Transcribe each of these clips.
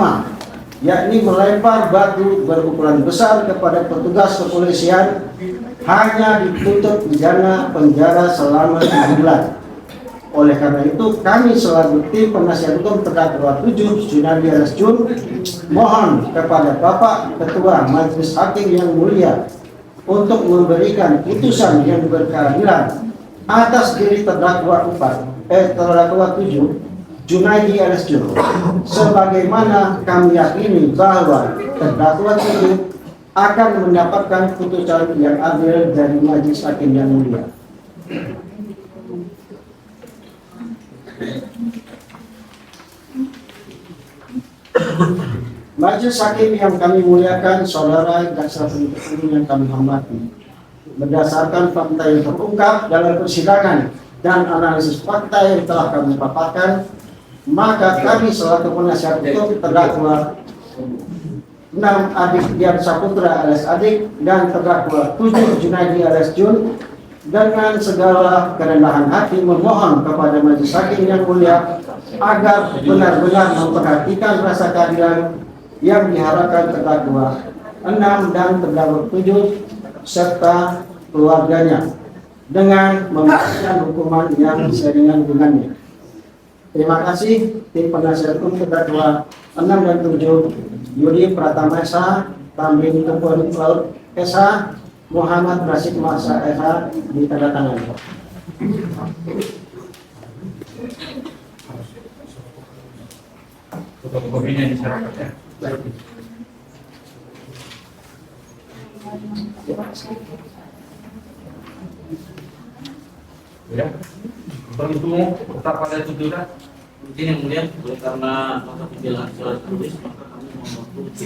pertama, yakni melempar batu berukuran besar kepada petugas kepolisian, hanya dituntut pidana penjara selama 7 bulan. Oleh karena itu, kami selaku tim penasihat hukum terdakwa 7 Junadi alias Jun mohon kepada Bapak Ketua Majelis Hakim yang mulia untuk memberikan putusan yang berkeadilan atas diri terdakwa 7 Junadi alias Jun, sebagaimana kami yakini bahwa terdakwa 7 akan mendapatkan putusan yang adil dari Majelis Hakim yang mulia. Majelis Hakim yang kami muliakan, saudara jaksa penuntut umum yang kami hormati, berdasarkan fakta yang terungkap dalam persidangan dan analisis fakta yang telah kami paparkan, maka kami selaku penasihat hukum terdakwa 6 Adik Dian Saputra alias Adik dan terdakwa 7 Junadi alias Jun dengan segala kerendahan hati memohon kepada Majelis Hakim yang mulia agar benar-benar memperhatikan rasa keadilan yang diharapkan terdakwa 6 dan terdakwa 7 serta keluarganya dengan memberikan hukuman yang seringan dengannya. Terima kasih tim penasihat hukum terdakwa 6 dan 7 Yudi Pratama Esa, Tambin Kepulauan Laut Esa, Muhammad Rasid Masa Esa ditandatangani. Fotokopinya diserahkan ya. Ya, tentu tetap pada tuntutan. Mungkin yang mulia, karena maka pembelaan secara tulis, maka kami mohon waktu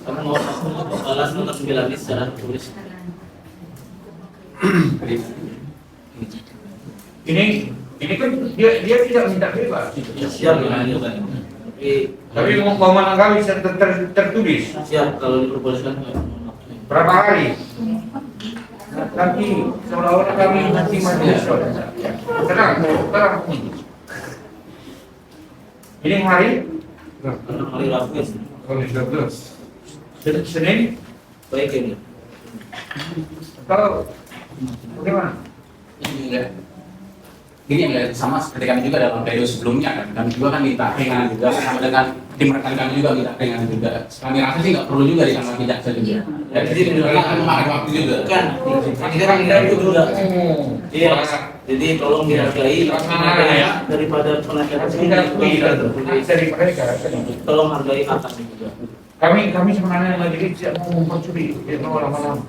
kami mohon waktu untuk balas nota pembelaan ini secara tulis. Ini kan dia tidak minta bebas. Siap dengan itu kan. Tapi mau menanggapi tertulis. Siap kalau diperbolehkan. Berapa hari? Nanti seolah-olah kami nanti majelis. Tenang. Ini hari? Hari Rabu. Hari 12. Senin? Baik ini. Kalau bagaimana? Ini sama seperti kami juga dalam periode sebelumnya kan, kami juga kan minta ringan juga sama dengan tim rekan kami juga minta ringan juga. Kami rasa sih nggak perlu juga ditambah jaksa juga. Jadi akan memakan waktu juga. Kan, ini kan itu juga. Iya. Jadi tolong dihargai daripada penasihat Dari mereka. tolong hargai atas juga. Kami sebenarnya majelis tidak mau mempercuri, mau lama-lama.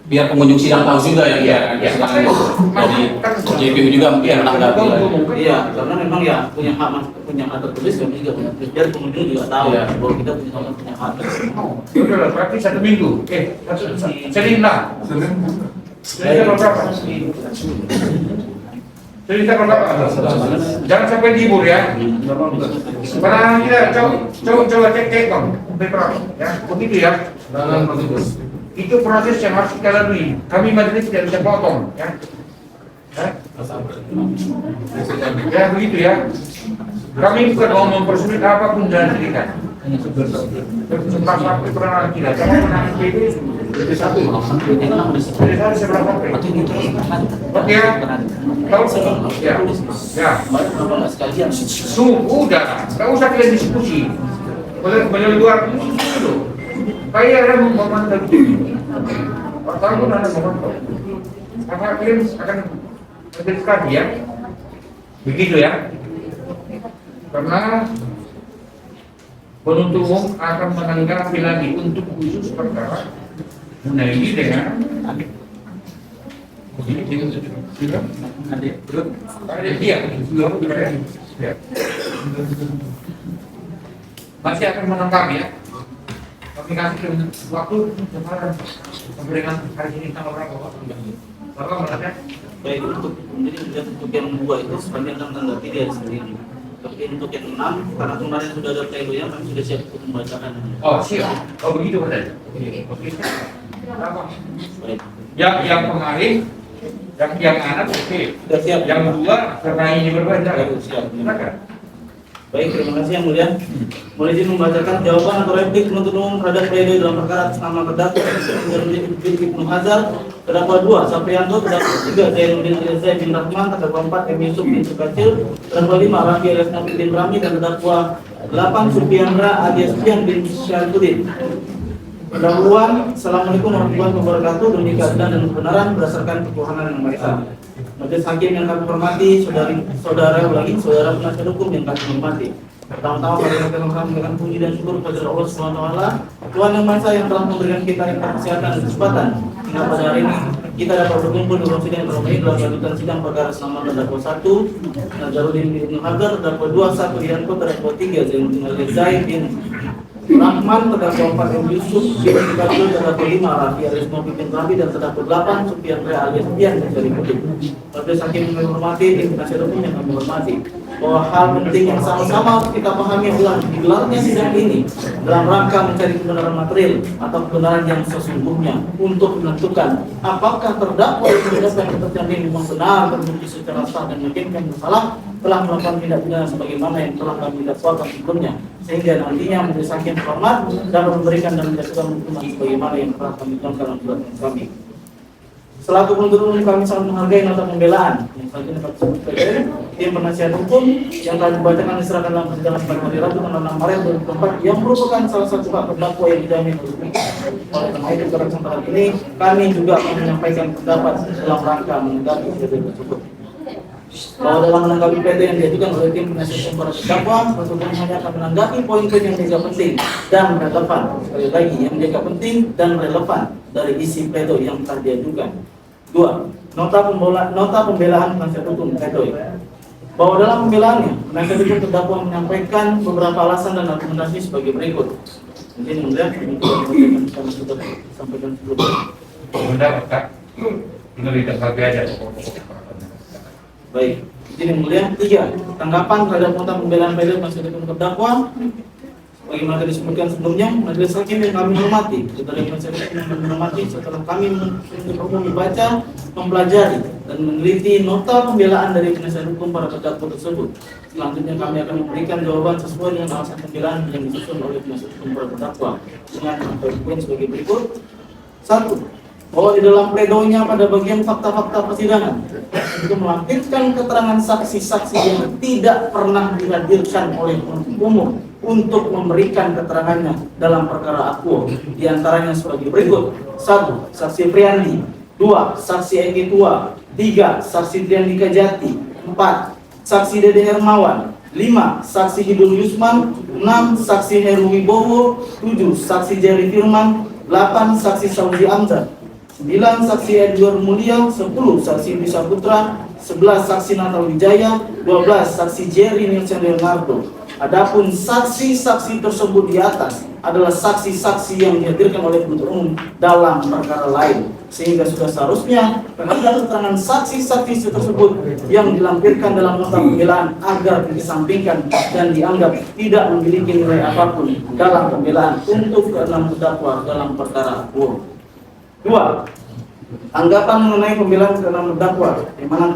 Biar pengunjung sidang tahu juga ya, dari JPU juga mungkin menanggapi. Iya, karena memang ya punya hak tertulis kami juga punya. Biar pengunjung juga tahu bahwa kita punya hak. Sudah lah, berarti 1 minggu. Senin lah. Senin berapa? Senin berapa? Jangan sampai dihibur ya. Sekarang kita coba cek bang. Berapa? Ya, begitu ya. Itu proses yang harus kita lalui. Kami majelis tidak bisa potong, ya. Ya begitu ya. Kami bukan mau mempersulit apapun dalam cerita. Tentang sampai perangan kita. Jangan menangis itu. Jadi satu sebelah sampai. Oke ya. Tahu? Ya. Ya. Sudah. Nggak usah kalian diskusi. Boleh luar dulu. Kayak ada memantau wartawan pun ada memantau. Maka kalian akan menjelaskan ya, begitu ya. Karena penuntut umum akan menanggapi lagi untuk khusus perkara Munaidi dengan adik dia. Masih akan menangkap ya. Kami kasih waktu sekarang memberikan hari ini tanggal berapa? Berapa menurutnya? Baik, untuk yang 2 itu sepanjang menanggapi dia sendiri. Tapi untuk yang 6, karena kemarin sudah ada pledoya, kami sudah siap untuk membacakan. Oh siap. Oh begitu benar. Oke. Baik. Yang kemarin, yang anak oke. Sudah siap. Yang 2 karena ini berbeda. Siap. Silakan. Baik, terima kasih Yang Mulia. Mohon izin membacakan jawaban atau replik penuntut umum terhadap pledoi dalam perkara atas nama terdakwa Zainuddin Ibnu Hazar, terdakwa 2 Saprianto, terdakwa 3 Zainuddin Alias bin Rahman, terdakwa 4 M Yusuf bin Sukacil, terdakwa 5 Raffi alias Nafi bin Rami, dan terdakwa 8 Supiandra alias Pian bin Syarifudin. Pendahuluan. Assalamualaikum warahmatullahi wabarakatuh. Demi keadilan dan kebenaran berdasarkan ketuhanan yang Maha Esa. Majelis Hakim yang kami hormati, saudara penasihat hukum yang kami hormati. Pertama-tama marilah kita mengucapkan puji dan syukur kepada Allah Subhanahu wa taala, Tuhan yang Maha Esa yang telah memberikan kita nikmat kesehatan dan kesempatan hingga pada hari ini kita dapat berkumpul di ruang sidang yang ini dalam lanjutan sidang perkara selama terdakwa 1 Nazarudin bin Hazar, terdakwa 2 Saprianto, terdakwa 3 Zainuddin Alias bin Rahman, terdakwa 4 M Yusuf bin Sukacil, terdakwa 5 Raffi alias Nafi bin Rami, dan terdakwa 8 Supiandra alias Pian bin Syarifudin. Majelis Hakim yang kami hormati, tim penasihat hukum yang kami hormati, bahwa hal penting yang sama-sama kita pahami adalah digelarnya sidang ini dalam rangka mencari kebenaran material atau kebenaran yang sesungguhnya untuk menentukan apakah terdakwa yang terjadi memang benar terbukti secara sah dan meyakinkan bersalah telah melakukan tindak pidana sebagaimana yang telah kami dakwakan sebelumnya, sehingga nantinya majelis hakim hormat dapat memberikan dan menjatuhkan hukuman sebagaimana yang telah kami contohkan dalam perbuatan kami. Selaku penuntut umum, kami sangat menghargai nota pembelaan yang saat ini dapat disebutkan tim penasihat hukum yang telah dibacakan diserahkan dalam persidangan pada hari Rabu tanggal 6 Maret 2024 yang merupakan salah satu hak terdakwa yang dijamin oleh karena itu pada kesempatan ini kami juga akan menyampaikan pendapat dalam rangka menanggapi pledoi tersebut. Bahwa dalam menanggapi pledoi yang diajukan oleh tim penasihat hukum para terdakwa, penuntut umum hanya akan menanggapi poin-poin yang dianggap penting dan relevan. Sekali lagi, yang dianggap penting dan relevan dari isi pledoi yang telah diajukan. 2. Nota pembelaan penasihat hukum pledoi. Bahwa dalam pembelaannya, penasihat hukum terdakwa menyampaikan beberapa alasan dan argumentasi sebagai berikut. Mungkin mudah kami sudah sampaikan sebelumnya. Pendapat Kak, ini tidak berbeda. Baik, izin yang mulia. 3. Tanggapan terhadap nota pembelaan pledoi penasihat hukum terdakwa. Bagaimana tadi disebutkan sebelumnya, majelis hakim yang kami hormati, setelah penasihat hukum yang kami hormati, setelah kami membaca, mempelajari dan meneliti nota pembelaan dari penasihat hukum para terdakwa tersebut. Selanjutnya kami akan memberikan jawaban sesuai dengan alasan pembelaan yang disusun oleh penasihat hukum para terdakwa dengan poin sebagai berikut. 1. Bahwa di dalam pledoinya pada bagian fakta-fakta persidangan itu melampirkan keterangan saksi-saksi yang tidak pernah dihadirkan oleh penuntut umum untuk memberikan keterangannya dalam perkara akuo, diantaranya sebagai berikut. 1. Saksi Priandi. 2. Saksi Eki Tua. 3. Saksi Triandika Jati. 4. Saksi Dede Hermawan. 5. Saksi Hidul Yusman. 6. Saksi Heru Wibowo. 7. Saksi Jerry Firman. 8. Saksi Saudi Amzad. 9. Saksi Edward Mulia. 10. Saksi Bisa Putra. 11. Saksi Natal Wijaya. 12. Saksi Jerry Nielsen Leonardo. Adapun saksi-saksi tersebut di atas adalah saksi-saksi yang dihadirkan oleh penuntut umum dalam perkara lain, sehingga sudah seharusnya terhadap keterangan saksi-saksi tersebut yang dilampirkan dalam nota pembelaan agar dikesampingkan dan dianggap tidak memiliki nilai apapun dalam pembelaan untuk keenam terdakwa dalam perkara akuo. 2. Anggapan mengenai pembelaan keenam terdakwa, di mana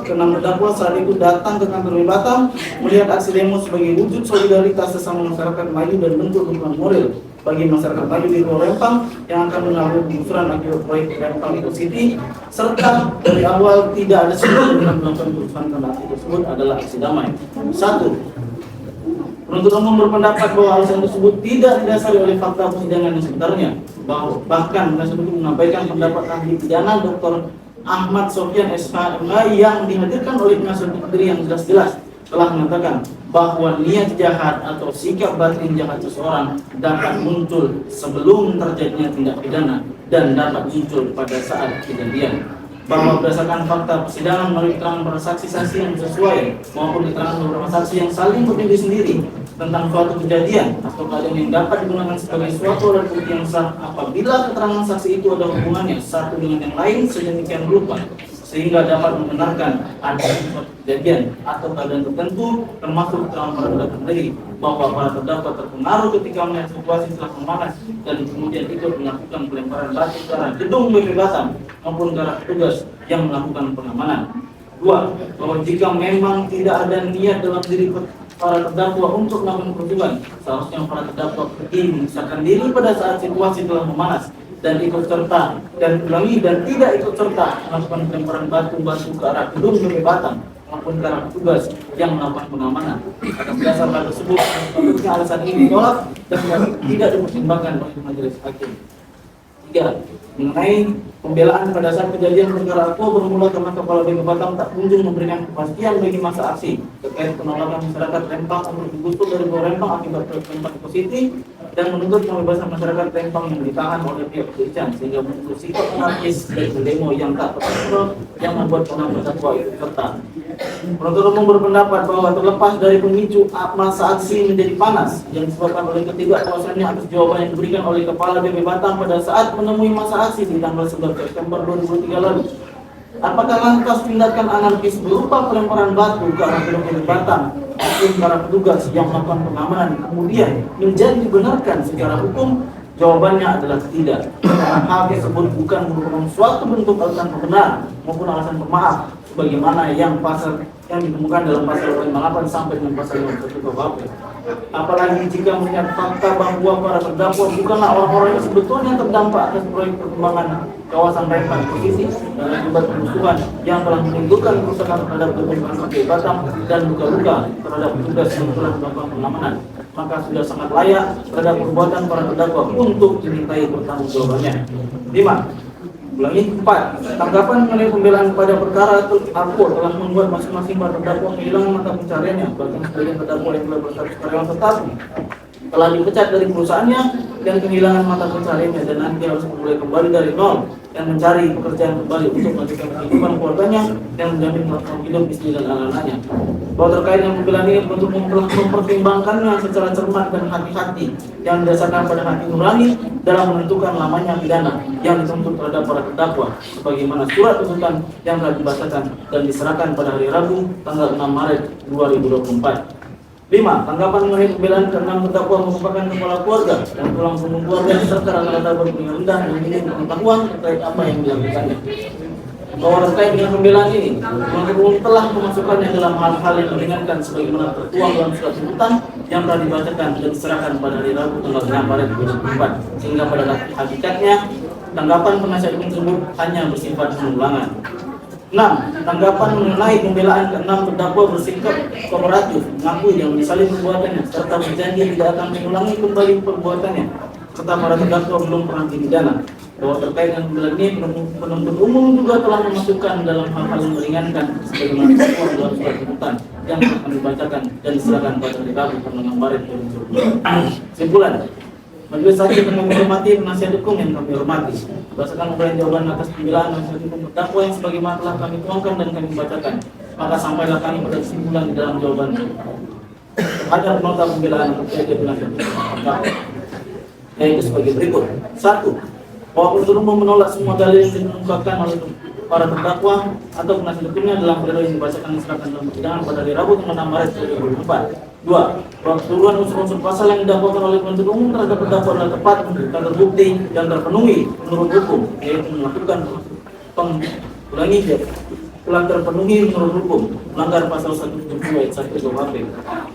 keenam terdakwa saat itu datang ke kantor Batam melihat aksi demo sebagai wujud solidaritas sesama masyarakat Melayu dan bentuk dukungan moral bagi masyarakat Melayu di Pulau Rempang yang akan melalui penggusuran akibat proyek Rempang Eco City, serta dari awal tidak ada sebelum dengan melakukan kerusuhan karena aksi tersebut adalah aksi damai. 1. Penuntut umum berpendapat bahwa alasan tersebut tidak didasari oleh fakta persidangan yang sebenarnya. Bahkan penasihat hukum menyampaikan pendapat ahli pidana Dr. Ahmad Sofyan SHMH yang dihadirkan oleh penasihat hukum yang jelas-jelas telah mengatakan bahwa niat jahat atau sikap batin jahat seseorang dapat muncul sebelum terjadinya tindak pidana dan dapat muncul pada saat kejadian. Bahwa berdasarkan fakta persidangan melalui keterangan para saksi-saksi yang sesuai maupun keterangan beberapa saksi yang saling berdiri sendiri tentang suatu kejadian atau keadaan yang dapat digunakan sebagai suatu alat bukti yang sah apabila keterangan saksi itu ada hubungannya satu dengan yang lain sedemikian rupa sehingga dapat membenarkan adanya suatu kejadian atau keadaan tertentu, termasuk keterangan para terdakwa sendiri bahwa para terdakwa terpengaruh ketika melihat situasi telah memanas dan kemudian ikut melakukan pelemparan batu ke arah gedung BP Batam maupun ke arah petugas yang melakukan pengamanan. 2. Bahwa jika memang tidak ada niat dalam diri para terdakwa untuk melakukan perjuangan. Seharusnya para terdakwa pergi memisahkan diri pada saat situasi telah memanas dan ikut serta dan ulangi dan tidak ikut serta melakukan pelemparan batu ke arah gedung BP Batam maupun ke arah petugas yang melakukan pengamanan. Atas dasar hal tersebut, tentunya alasan ini ditolak dan tidak dipertimbangkan oleh majelis hakim. 3. Mengenai pembelaan pada saat kejadian perkara Aqua bermula karena Kepala BP Batam tak kunjung memberikan kepastian bagi masa aksi terkait penolakan masyarakat Rempang untuk digusur dari Pulau Rempang akibat Rempang positif dan menuntut pembebasan masyarakat Rempang yang ditahan oleh pihak kepolisian sehingga menuntut sikap anarkis dari demo yang tak terkontrol yang membuat penolakan terdakwa ikut serta. Penuntut umum berpendapat bahwa terlepas dari pemicu masa aksi menjadi panas yang disebabkan oleh ketidakpuasannya atas jawaban yang diberikan oleh Kepala BP Batam pada saat menemui masa aksi di tanggal 11 September 2003 lalu. Apakah lantas tindakan anarkis berupa pelemparan batu ke arah gedung BP Batam maupun ke arah petugas yang melakukan pengamanan kemudian menjadi dibenarkan secara hukum? Jawabannya adalah tidak. Karena hal tersebut bukan merupakan suatu bentuk alasan pembenar maupun alasan pemaaf sebagaimana yang ditemukan dalam pasal 58 sampai dengan pasal 51 KUHP. Apalagi jika melihat fakta bahwa para terdakwa bukanlah orang-orang yang sebetulnya terdampak atas proyek perkembangan kawasan Rempang posisi dan akibat kerusuhan yang telah menimbulkan kerusakan terhadap gedung BP Batam dan luka-luka terhadap petugas yang telah melakukan pengamanan, maka sudah sangat layak terhadap perbuatan para terdakwa untuk dimintai pertanggungjawabannya. 5. Ulangi 4. Tanggapan mengenai pembelaan pada perkara Aqua telah membuat masing-masing para terdakwa kehilangan mata pencariannya. Bahkan sebagian terdakwa yang telah berstatus karyawan tetap telah dipecat dari perusahaannya dan kehilangan mata pencariannya dan nanti harus memulai kembali dari nol dan mencari pekerjaan kembali untuk melanjutkan kehidupan keluarganya dan menjamin melakukan hidup istri dan anak-anaknya. Bahwa terkait dengan pembelaan ini bentuk telah mempertimbangkannya secara cermat dan hati-hati yang didasarkan pada hati nurani dalam menentukan lamanya pidana yang dituntut terhadap para terdakwa sebagaimana surat tuntutan yang telah dibacakan dan diserahkan pada hari Rabu tanggal 6 Maret 2024. 5. Tanggapan mengenai pembelaan ke-6 terdakwa merupakan kepala keluarga dan tulang punggung keluarga serta rata-rata berpengaruh rendah dan minim pengetahuan terkait apa yang dilakukannya. Bahwa terkait dengan pembelaan ini, penuntut umum telah memasukkannya dalam hal-hal yang meringankan sebagaimana tertuang dalam surat tuntutan yang telah dibacakan dan diserahkan pada hari Rabu tanggal 6 Maret 2024, sehingga pada hakikatnya tanggapan penasihat hukum tersebut hanya bersifat pengulangan. 6. Tanggapan mengenai pembelaan ke-6 terdakwa bersikap kooperatif, mengakui yang menyesali perbuatannya serta berjanji tidak akan mengulangi kembali perbuatannya serta para terdakwa belum pernah dipidana. Bahwa terkait dengan pembelaan ini, penuntut umum juga telah memasukkan dalam hal-hal yang meringankan sebagaimana tertuang dalam surat tuntutan yang akan dibacakan dan diserahkan pada hari Rabu tanggal 6 Maret 2024. Kesimpulan, majelis hakim dengan menghormati penasihat hukum yang kami hormati. Berdasarkan uraian jawaban atas pembelaan penasihat hukum terdakwa yang sebagaimana telah kami tuangkan dan kami bacakan, maka sampailah kami pada kesimpulan di dalam jawaban terhadap nota pembelaan terkait dengan penasihat hukum terdakwa, yaitu sebagai berikut. 1. Bahwa penuntut umum menolak semua dalil yang dikemukakan oleh para terdakwa atau penasihat hukumnya dalam pledoi yang dibacakan dan diserahkan dalam persidangan pada hari Rabu tanggal 6 Maret 2024. 2. Bahwa keseluruhan unsur-unsur pasal yang didakwakan oleh penuntut umum terhadap terdakwa adalah tepat, terbukti, dan terpenuhi menurut hukum, yaitu melakukan telah terpenuhi menurut hukum, melanggar pasal 172 ayat 1 KUHP.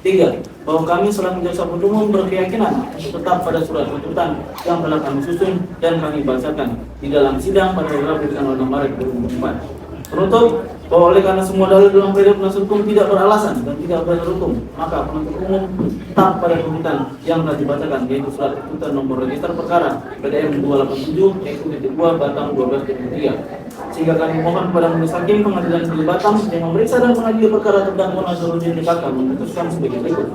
3. Bahwa kami selaku jaksa penuntut umum berkeyakinan tetap pada surat tuntutan yang telah kami susun dan kami bacakan di dalam sidang pada hari Rabu tanggal 6 Maret 2024. Penutup, bahwa oleh karena semua dalil dalam pledoi penasihat hukum tidak beralasan dan tidak berdasar hukum, maka penuntut umum tetap pada tuntutan yang telah dibacakan, yaitu surat tuntutan nomor register perkara PDM 287 X.2 Batam 12/3. Sehingga kami mohon kepada majelis hakim pengadilan negeri Batam yang memeriksa dan mengadili perkara terdakwa Nazarudin DKK memutuskan sebagai berikut.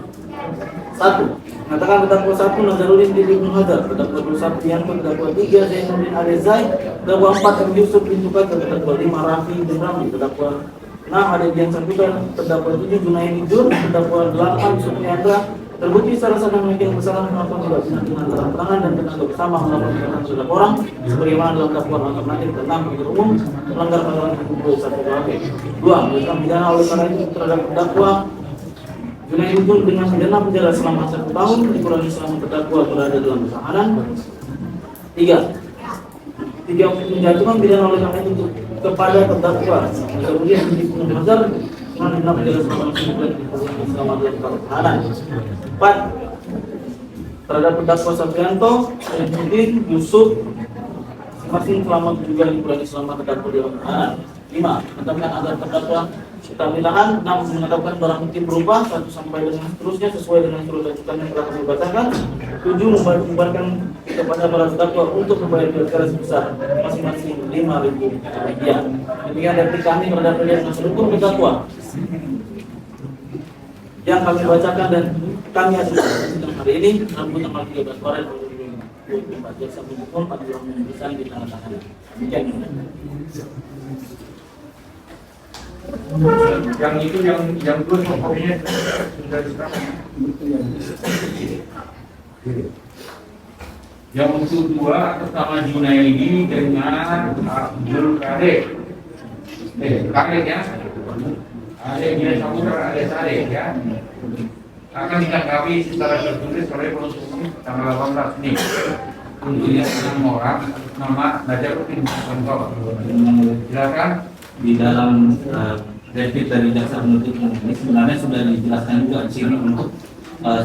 1. Mengatakan terdakwa 1 Nazarudin Ibnu Hadar, terdakwa 2 Saprianto, terdakwa 3 Zainuddin Arezai, terdakwa 4 M Yusuf bin Sukaita, terdakwa 5 Rafi bin Ramli, terdakwa 6 Adebian Saputra, terdakwa 7 Junaidi Jur, terdakwa 8 Supriandra. Terbukti secara sah dan memiliki kesalahan melakukan tidak benar dengan terang-terangan dan tenaga bersama melakukan tindakan terhadap orang sebagaimana dalam dakwaan alternatif ke-6 penuntut umum melanggar pasal 1 KUHP. 2. Memberikan pidana oleh karena itu terhadap terdakwa Junaidi Jur dengan pidana penjara selama 1 tahun dikurangi selama terdakwa berada dalam tahanan. 3. Menjatuhkan pidana oleh karena itu kepada terdakwa kemudian Ibnu Hazar Mengenai majelis selama dalam tahanan. 4. Terhadap terdakwa Saprianto, Saidudin, Yusuf, masing-masing selama juga dikurangi selama terdakwa dalam tahanan. 5. Menetapkan agar terdakwa Taminahan. 6. Menetapkan barang bukti berupa 1 sampai dengan seterusnya sesuai dengan surat ajukan yang telah kami bacakan. 7. Membubarkan kepada para terdakwa untuk membayar biaya negara sebesar masing-masing 5.000 rupiah. Demikian dari kami terhadap penjelasan hukum terdakwa yang kami bacakan dan kami hasilkan hari ini Rabu tanggal 13 Maret 2024. Jaksa penuntut umum pada pemeriksaan di tengah tahanan. Demikian. Yang itu yang terus pokoknya sudah diserahkan. Yang untuk 2 atas nama Junaidi dengan Abdul Kadir. Kadir ya. Ada dia Saputra, ada Sareh ya. Akan ditanggapi secara tertulis oleh penuntut umum tanggal 18 ini. Untuk yang 6 orang nama Najaruddin Contoh. Silakan. Di dalam repit dari jaksa penuntut umum ini sebenarnya sudah dijelaskan juga di sini untuk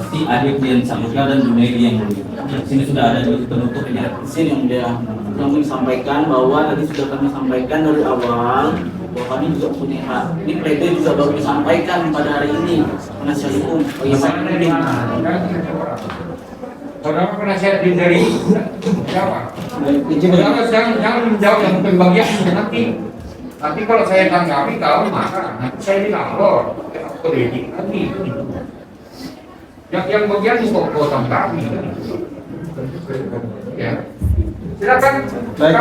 si Adib yang Saputra dan Junaidi yang mulia. Di sini sudah ada di penutupnya. Di sini yang dia kami sampaikan bahwa tadi sudah kami sampaikan dari awal bahwa kami juga punya hak. Ini pledoi juga baru disampaikan pada hari ini penasihat hukum bagaimana ini. Saudara penasihat dari siapa? Izin Saudara jangan menjawab yang pembagian nanti kalau saya tanggapi kalau maka nanti saya dilapor ke Dedi lagi. Yang bagian itu kok tanggapi. Ya. Silakan. Baik,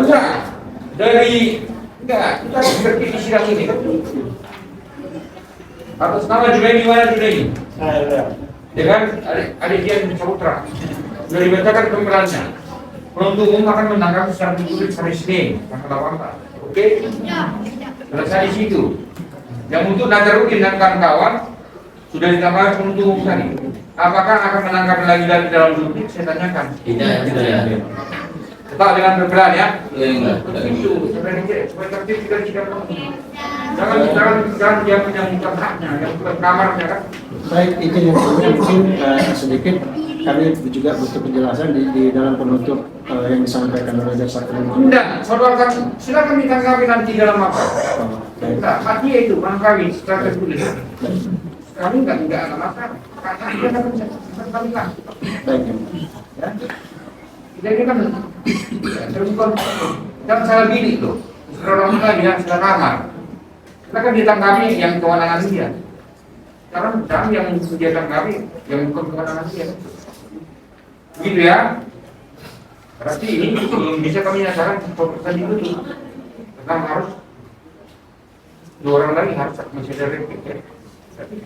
Enggak. Enggak, kita seperti di sidang ini kan. Atas nama Junaidi mana Junaidi? Ya kan, adik dia di Saputra. Sudah dibacakan pemberannya. Penuntut umum akan menangkap secara tertulis hari Senin, tanggal 18. Oke? Selesai di situ. Yang untuk Najaruddin dan kawan-kawan sudah ditambahkan penuntut umum tadi. Apakah akan menangkap lagi dari dalam duduk? Saya tanyakan. Tidak. Tetap dengan berperan ya. Enggak. Itu supaya tertib tidak jangan dia menyambutkan haknya, yang bukan kamarnya kan. baik, izin yang sebelumnya mungkin sedikit kami juga butuh penjelasan di dalam penuntut yang disampaikan oleh jaksa penuntut. Tidak, saudara kan silakan ditanggapi nanti dalam apa. Baik. Nah, hati itu menanggapi secara tertulis. Kami tidak ada masalah. Kami kan. Baik. Ya. Jadi kan terbuka dan salah gini tuh. Orang lagi ya sudah kamar. Kita kan ditanggapi yang kewenangan dia. Sekarang yang dia tanggapi yang bukan kewenangan dia. Gitu ya. Berarti ini belum bisa kami nyatakan tadi itu. Karena harus 2 orang lagi harus masih ada replik ya. Tapi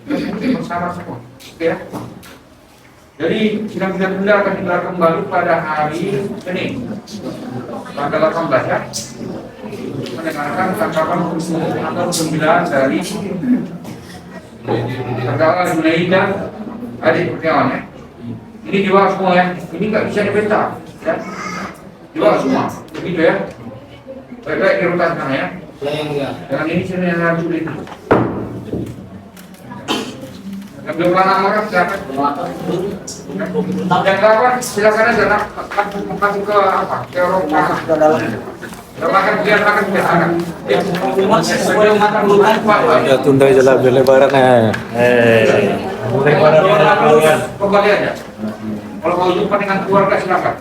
bersama semua. Oke ya. Jadi sidang-sidang tunda akan digelar kembali pada hari Senin tanggal 18 ya. Mendengarkan tangkapan tanggal 9 dari terdakwa Junaidi dan Adik Kurniawan ya. Ini dibawa semua ya. Ini nggak bisa dibentang ya. Dibawa semua. Begitu ya. Baik-baik dirutan sana ya. Dengan ini Senin yang sulit. Yang belum pernah marah silakan. Yang kawan silakan aja nak masuk ke apa? Ke Eropa. Makan biarkan biarkan. Ya tunda aja lah biar lebaran ya. Lebaran kembali aja. Kalau mau jumpa dengan keluarga silakan.